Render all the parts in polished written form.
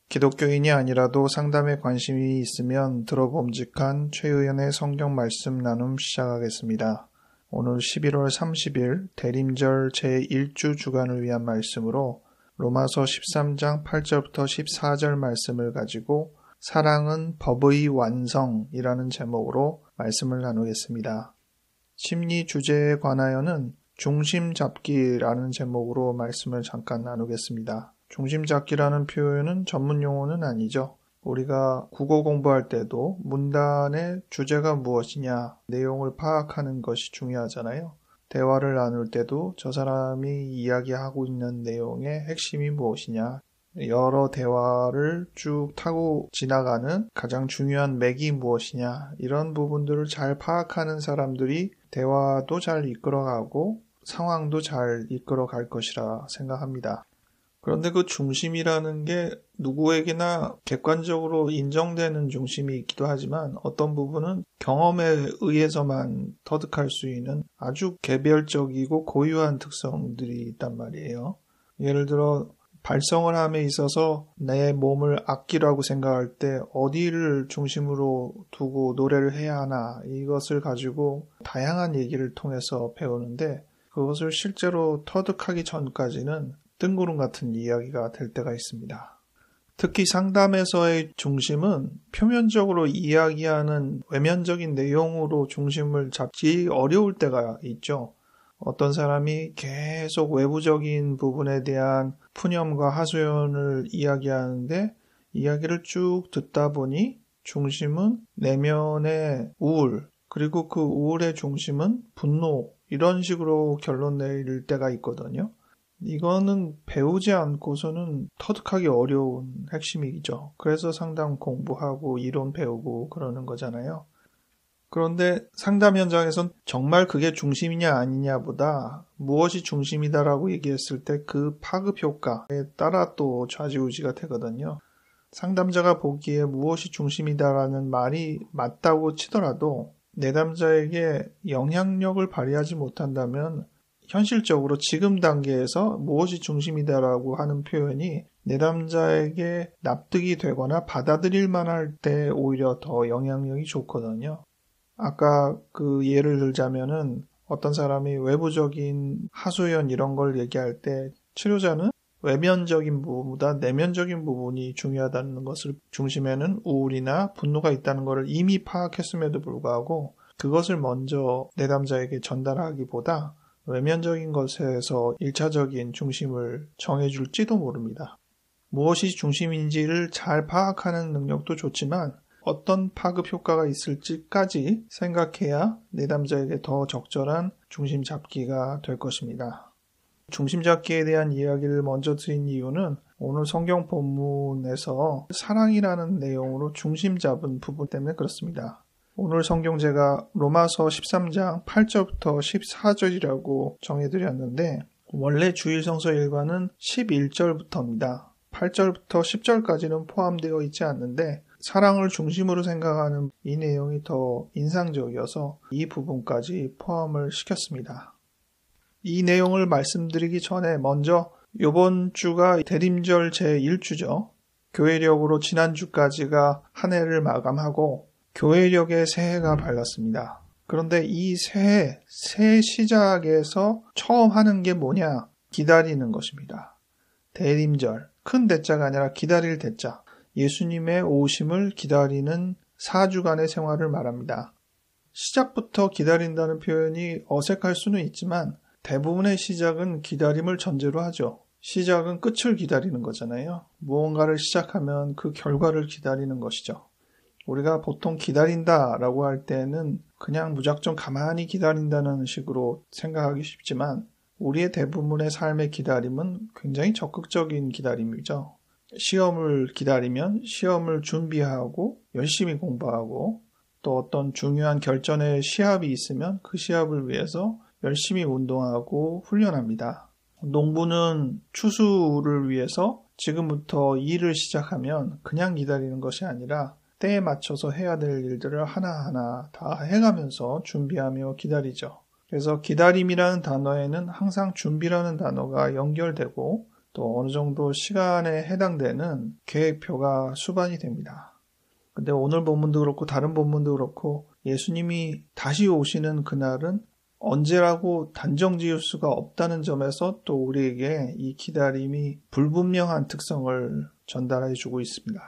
기독교인이 아니라도 상담에 관심이 있으면 들어봄직한 최의연의 성경 말씀 나눔 시작하겠습니다. 오늘 11월 30일 대림절 제1주 주간을 위한 말씀으로 로마서 13장 8절부터 14절 말씀을 가지고 사랑은 법의 완성이라는 제목으로 말씀을 나누겠습니다. 심리 주제에 관하여는 중심 잡기라는 제목으로 말씀을 잠깐 나누겠습니다. 중심 잡기라는 표현은 전문 용어는 아니죠. 우리가 국어 공부할 때도 문단의 주제가 무엇이냐, 내용을 파악하는 것이 중요하잖아요. 대화를 나눌 때도 저 사람이 이야기하고 있는 내용의 핵심이 무엇이냐, 여러 대화를 쭉 타고 지나가는 가장 중요한 맥이 무엇이냐, 이런 부분들을 잘 파악하는 사람들이 대화도 잘 이끌어가고 상황도 잘 이끌어갈 것이라 생각합니다. 그런데 그 중심이라는 게 누구에게나 객관적으로 인정되는 중심이 있기도 하지만 어떤 부분은 경험에 의해서만 터득할 수 있는 아주 개별적이고 고유한 특성들이 있단 말이에요. 예를 들어 발성을 함에 있어서 내 몸을 아끼라고 생각할 때 어디를 중심으로 두고 노래를 해야 하나, 이것을 가지고 다양한 얘기를 통해서 배우는데 그것을 실제로 터득하기 전까지는 뜬구름 같은 이야기가 될 때가 있습니다. 특히 상담에서의 중심은 표면적으로 이야기하는 외면적인 내용으로 중심을 잡기 어려울 때가 있죠. 어떤 사람이 계속 외부적인 부분에 대한 푸념과 하소연을 이야기하는데 이야기를 쭉 듣다 보니 중심은 내면의 우울, 그리고 그 우울의 중심은 분노, 이런 식으로 결론 내릴 때가 있거든요. 이거는 배우지 않고서는 터득하기 어려운 핵심이죠. 그래서 상담 공부하고 이론 배우고 그러는 거잖아요. 그런데 상담 현장에선 정말 그게 중심이냐 아니냐보다 무엇이 중심이다라고 얘기했을 때 그 파급 효과에 따라 또 좌지우지가 되거든요. 상담자가 보기에 무엇이 중심이다라는 말이 맞다고 치더라도 내담자에게 영향력을 발휘하지 못한다면 현실적으로 지금 단계에서 무엇이 중심이다라고 하는 표현이 내담자에게 납득이 되거나 받아들일 만할 때 오히려 더 영향력이 좋거든요. 아까 그 예를 들자면은 어떤 사람이 외부적인 하소연 이런 걸 얘기할 때 치료자는 외면적인 부분보다 내면적인 부분이 중요하다는 것을 중심에는 우울이나 분노가 있다는 것을 이미 파악했음에도 불구하고 그것을 먼저 내담자에게 전달하기보다 외면적인 것에서 1차적인 중심을 정해줄지도 모릅니다. 무엇이 중심인지를 잘 파악하는 능력도 좋지만 어떤 파급 효과가 있을지까지 생각해야 내담자에게 더 적절한 중심 잡기가 될 것입니다. 중심 잡기에 대한 이야기를 먼저 드린 이유는 오늘 성경 본문에서 사랑이라는 내용으로 중심 잡은 부분 때문에 그렇습니다. 오늘 성경제가 로마서 13장 8절부터 14절이라고 정해드렸는데 원래 주일 성서 일과는 11절부터입니다. 8절부터 10절까지는 포함되어 있지 않는데 사랑을 중심으로 생각하는 이 내용이 더 인상적이어서 이 부분까지 포함을 시켰습니다. 이 내용을 말씀드리기 전에 먼저 이번 주가 대림절 제1주죠. 교회력으로 지난주까지가 한 해를 마감하고 교회력의 새해가 밝았습니다. 그런데 이 새해, 새 시작에서 처음 하는 게 뭐냐? 기다리는 것입니다. 대림절, 큰 대자가 아니라 기다릴 대자. 예수님의 오심을 기다리는 4주간의 생활을 말합니다. 시작부터 기다린다는 표현이 어색할 수는 있지만 대부분의 시작은 기다림을 전제로 하죠. 시작은 끝을 기다리는 거잖아요. 무언가를 시작하면 그 결과를 기다리는 것이죠. 우리가 보통 기다린다라고 할 때는 그냥 무작정 가만히 기다린다는 식으로 생각하기 쉽지만 우리의 대부분의 삶의 기다림은 굉장히 적극적인 기다림이죠. 시험을 기다리면 시험을 준비하고 열심히 공부하고 또 어떤 중요한 결전의 시합이 있으면 그 시합을 위해서 열심히 운동하고 훈련합니다. 농부는 추수를 위해서 지금부터 일을 시작하면 그냥 기다리는 것이 아니라 때에 맞춰서 해야 될 일들을 하나하나 다 해가면서 준비하며 기다리죠. 그래서 기다림이라는 단어에는 항상 준비라는 단어가 연결되고 또 어느 정도 시간에 해당되는 계획표가 수반이 됩니다. 근데 오늘 본문도 그렇고 다른 본문도 그렇고 예수님이 다시 오시는 그날은 언제라고 단정 지을 수가 없다는 점에서 또 우리에게 이 기다림이 불분명한 특성을 전달해 주고 있습니다.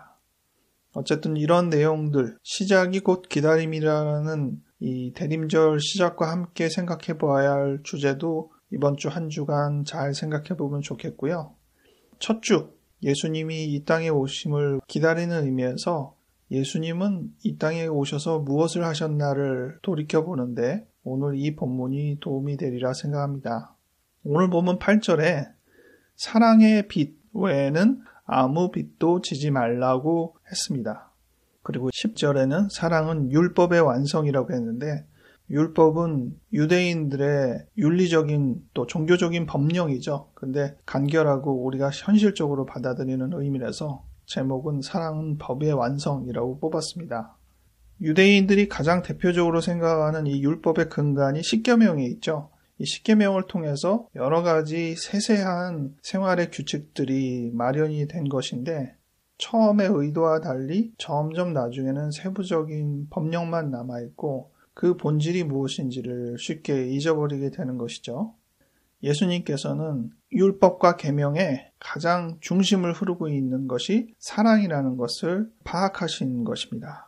어쨌든 이런 내용들, 시작이 곧 기다림이라는 이 대림절 시작과 함께 생각해 보아야 할 주제도 이번 주 한 주간 잘 생각해 보면 좋겠고요. 첫 주, 예수님이 이 땅에 오심을 기다리는 의미에서 예수님은 이 땅에 오셔서 무엇을 하셨나를 돌이켜보는데 오늘 이 본문이 도움이 되리라 생각합니다. 오늘 본문 8절에 사랑의 빛 외에는 아무 빛도 지지 말라고 했습니다. 그리고 10절에는 사랑은 율법의 완성이라고 했는데 율법은 유대인들의 윤리적인 또 종교적인 법령이죠. 근데 간결하고 우리가 현실적으로 받아들이는 의미라서 제목은 사랑은 법의 완성이라고 뽑았습니다. 유대인들이 가장 대표적으로 생각하는 이 율법의 근간이 십계명에 있죠. 이 십계명을 통해서 여러 가지 세세한 생활의 규칙들이 마련이 된 것인데 처음의 의도와 달리 점점 나중에는 세부적인 법령만 남아있고 그 본질이 무엇인지를 쉽게 잊어버리게 되는 것이죠. 예수님께서는 율법과 계명의 가장 중심을 흐르고 있는 것이 사랑이라는 것을 파악하신 것입니다.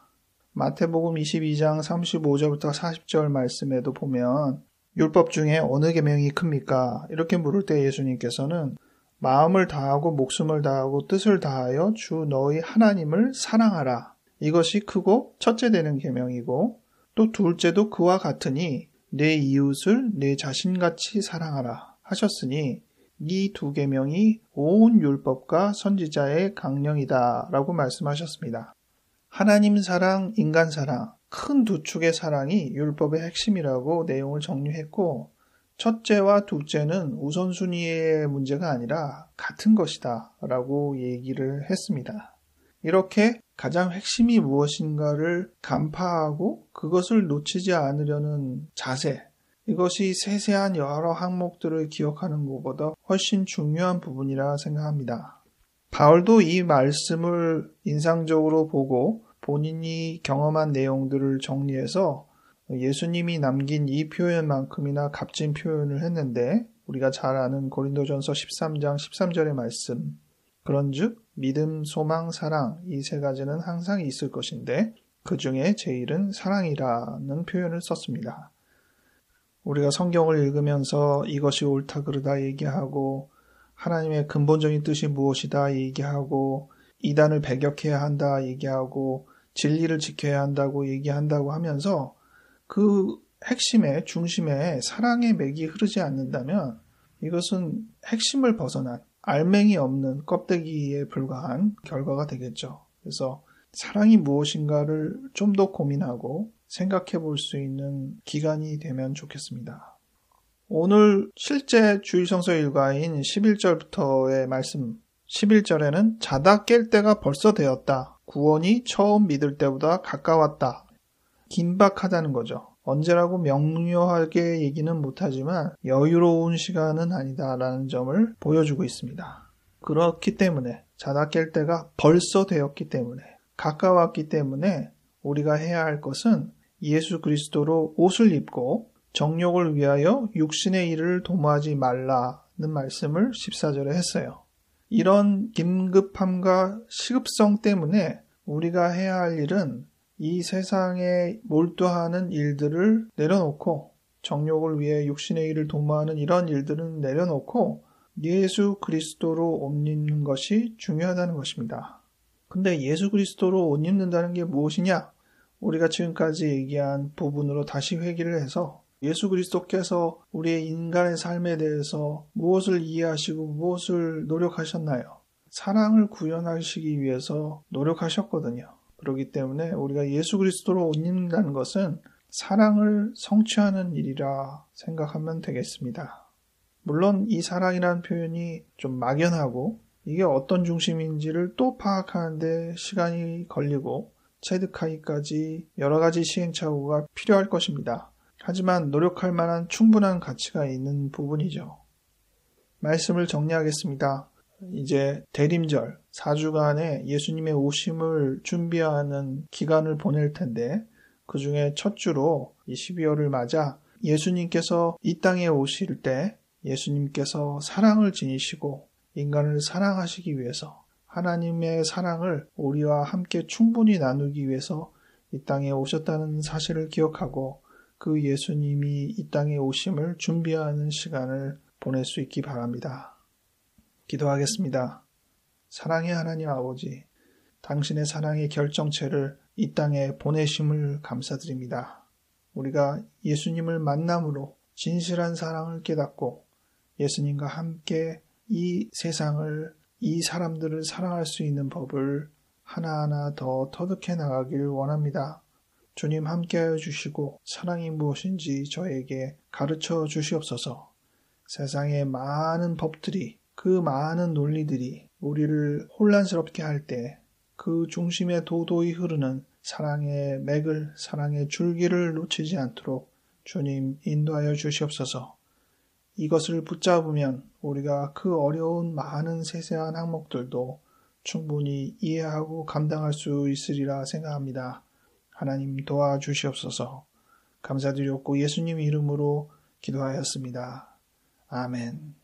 마태복음 22장 35절부터 40절 말씀에도 보면 율법 중에 어느 계명이 큽니까? 이렇게 물을 때 예수님께서는 마음을 다하고 목숨을 다하고 뜻을 다하여 주 너희 하나님을 사랑하라. 이것이 크고 첫째 되는 계명이고 또 둘째도 그와 같으니 내 이웃을 내 자신같이 사랑하라 하셨으니 이 두 계명이 온 율법과 선지자의 강령이다 라고 말씀하셨습니다. 하나님 사랑, 인간 사랑, 큰 두 축의 사랑이 율법의 핵심이라고 내용을 정리했고 첫째와 둘째는 우선순위의 문제가 아니라 같은 것이다 라고 얘기를 했습니다. 이렇게 가장 핵심이 무엇인가를 간파하고 그것을 놓치지 않으려는 자세, 이것이 세세한 여러 항목들을 기억하는 것보다 훨씬 중요한 부분이라 생각합니다. 바울도 이 말씀을 인상적으로 보고 본인이 경험한 내용들을 정리해서 예수님이 남긴 이 표현만큼이나 값진 표현을 했는데 우리가 잘 아는 고린도전서 13장 13절의 말씀 그런즉 믿음, 소망, 사랑 이 세 가지는 항상 있을 것인데 그 중에 제일은 사랑이라는 표현을 썼습니다. 우리가 성경을 읽으면서 이것이 옳다 그르다 얘기하고 하나님의 근본적인 뜻이 무엇이다 얘기하고 이단을 배격해야 한다 얘기하고 진리를 지켜야 한다고 얘기한다고 하면서 그 핵심에 중심에 사랑의 맥이 흐르지 않는다면 이것은 핵심을 벗어난 알맹이 없는 껍데기에 불과한 결과가 되겠죠. 그래서 사랑이 무엇인가를 좀 더 고민하고 생각해 볼 수 있는 기간이 되면 좋겠습니다. 오늘 실제 주일성서 일과인 11절부터의 말씀 11절에는 자다 깰 때가 벌써 되었다. 구원이 처음 믿을 때보다 가까웠다. 긴박하다는 거죠. 언제라고 명료하게 얘기는 못하지만 여유로운 시간은 아니다라는 점을 보여주고 있습니다. 그렇기 때문에 자다 깰 때가 벌써 되었기 때문에 가까웠기 때문에 우리가 해야 할 것은 예수 그리스도로 옷을 입고 정욕을 위하여 육신의 일을 도모하지 말라는 말씀을 14절에 했어요. 이런 긴급함과 시급성 때문에 우리가 해야 할 일은 이 세상에 몰두하는 일들을 내려놓고 정욕을 위해 육신의 일을 도모하는 이런 일들은 내려놓고 예수 그리스도로 옷 입는 것이 중요하다는 것입니다. 근데 예수 그리스도로 옷 입는다는 게 무엇이냐? 우리가 지금까지 얘기한 부분으로 다시 회귀를 해서 예수 그리스도께서 우리의 인간의 삶에 대해서 무엇을 이해하시고 무엇을 노력하셨나요? 사랑을 구현하시기 위해서 노력하셨거든요. 그렇기 때문에 우리가 예수 그리스도로 옷 입는다는 것은 사랑을 성취하는 일이라 생각하면 되겠습니다. 물론 이 사랑이라는 표현이 좀 막연하고 이게 어떤 중심인지를 또 파악하는데 시간이 걸리고 체득하기까지 여러 가지 시행착오가 필요할 것입니다. 하지만 노력할 만한 충분한 가치가 있는 부분이죠. 말씀을 정리하겠습니다. 이제 대림절 4주간의 예수님의 오심을 준비하는 기간을 보낼 텐데 그 중에 첫 주로 이 12월을 맞아 예수님께서 이 땅에 오실 때 예수님께서 사랑을 지니시고 인간을 사랑하시기 위해서 하나님의 사랑을 우리와 함께 충분히 나누기 위해서 이 땅에 오셨다는 사실을 기억하고 그 예수님이 이 땅에 오심을 준비하는 시간을 보낼 수 있기 바랍니다. 기도하겠습니다. 사랑의 하나님 아버지, 당신의 사랑의 결정체를 이 땅에 보내심을 감사드립니다. 우리가 예수님을 만남으로 진실한 사랑을 깨닫고 예수님과 함께 이 세상을, 이 사람들을 사랑할 수 있는 법을 하나하나 더 터득해 나가길 원합니다. 주님 함께하여 주시고 사랑이 무엇인지 저에게 가르쳐 주시옵소서. 세상의 많은 법들이, 그 많은 논리들이 우리를 혼란스럽게 할 때 그 중심에 도도히 흐르는 사랑의 맥을, 사랑의 줄기를 놓치지 않도록 주님 인도하여 주시옵소서. 이것을 붙잡으면 우리가 그 어려운 많은 세세한 항목들도 충분히 이해하고 감당할 수 있으리라 생각합니다. 하나님 도와주시옵소서. 감사드렸고 예수님 이름으로 기도하였습니다. 아멘.